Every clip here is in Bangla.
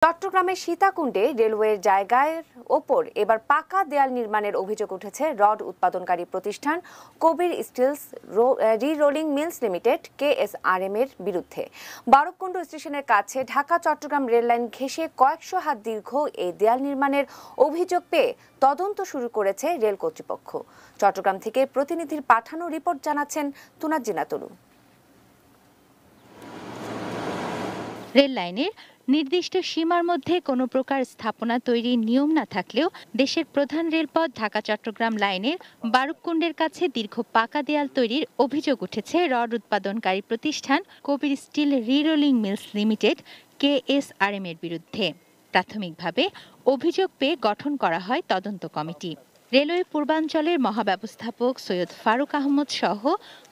চট্টগ্রামের সীতাকুণ্ডে রেলওয়ের জায়গার ওপর এবার পাকা দেয়াল নির্মাণের অভিযোগ উঠেছে রড উৎপাদনকারী প্রতিষ্ঠান কবির স্টিলস রি-রোলিং মিলস লিমিটেড KSRM এর বিরুদ্ধে। বারবকুণ্ড স্টেশনের কাছে ঢাকা চট্টগ্রাম রেললাইন ঘেঁষে কয়েকশো হাত দীর্ঘ এই দেয়াল নির্মাণের অভিযোগ পেয়ে তদন্ত শুরু করেছে রেল কর্তৃপক্ষ। চট্টগ্রাম থেকে প্রতিনিধির পাঠানো রিপোর্ট জানাচ্ছেন তুনাজ্জিনা তনু। রেল লাইনের নির্দিষ্ট সীমার মধ্যে কোনো প্রকার স্থাপনা তৈরির নিয়ম না থাকলেও দেশের প্রধান রেলপথ ঢাকা চট্টগ্রাম লাইনের বারবকুণ্ডের কাছে দীর্ঘ পাকা দেয়াল তৈরির অভিযোগ উঠেছে রড উৎপাদনকারী প্রতিষ্ঠান কবির স্টিল রি-রোলিং মিলস লিমিটেড KSRM এর বিরুদ্ধে। প্রাথমিকভাবে অভিযোগ পেয়ে গঠন করা হয় তদন্ত কমিটি। রেলওয়ে পূর্বাঞ্চলের মহাব্যবস্থাপক সৈয়দ ফারুক আহমদ সহ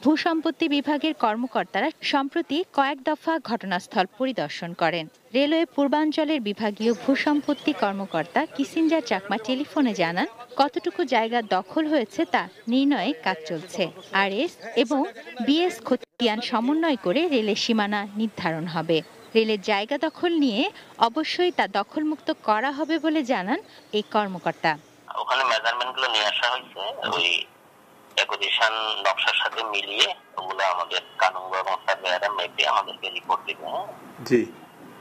ভূসম্পত্তি বিভাগের কর্মকর্তারা সম্প্রতি কয়েক দফা ঘটনাস্থল পরিদর্শন করেন। রেলওয়ে পূর্বাঞ্চলের বিভাগীয় ভূসম্পত্তি কর্মকর্তা কিসিঞ্জার চাকমা টেলিফোনে জানান, কতটুকু জায়গা দখল হয়েছে তা নির্ণয়ে কাজ চলছে। RS এবং BS খতিয়ান সমন্বয় করে রেলের সীমানা নির্ধারণ হবে। রেলের জায়গা দখল নিয়ে অবশ্যই তা দখলমুক্ত করা হবে বলে জানান এই কর্মকর্তা। ওখানে মেজারমেন্ট গুলো নিয়ে আসা হয়েছে, ওই অ্যাকুইজিশন নকশার সাথে মিলিয়ে ওগুলো আমাদের কানুন এবং সার্ভেয়াররা মেপে আমাদেরকে রিপোর্ট দিবে। জি,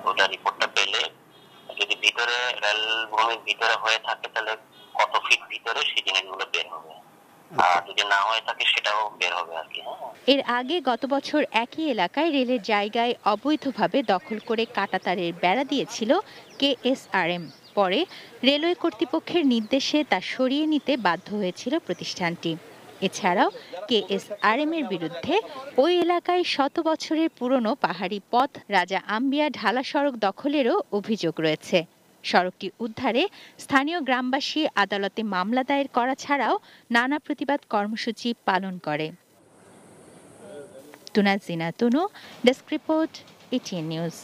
ওটা রিপোর্টটা পেলে যদি ভিতরে রেল ভূমির ভিতরে হয়ে থাকে তাহলে কত ফিট ভিতরে সেই জিনিসগুলো বের হবে, আর যদি না হয়ে থাকে সেটাও বের হবে আর কি। এর আগে গত বছর একই এলাকায় রেলের জায়গায় অবৈধভাবে দখল করে কাঁটাতারের বেড়া দিয়েছিল KSRM। পরে রেলওয়ে কর্তৃপক্ষের নির্দেশে তা সরিয়ে নিতে বাধ্য হয়েছিল প্রতিষ্ঠানটি। এছাড়াও KSRM এর বিরুদ্ধে ওই এলাকায় শত বছরের পুরনো পাহাড়ি পথ রাজা আম্বিয়া ঢালা সড়ক দখলেরও অভিযোগ রয়েছে। সড়কটি উদ্ধারে স্থানীয় গ্রামবাসী আদালতে মামলা দায়ের করা ছাড়াও নানা প্রতিবাদ কর্মসূচি পালন করে। তুনাজ্জিনা তনু, ডেস্ক রিপোর্ট, ATN নিউজ।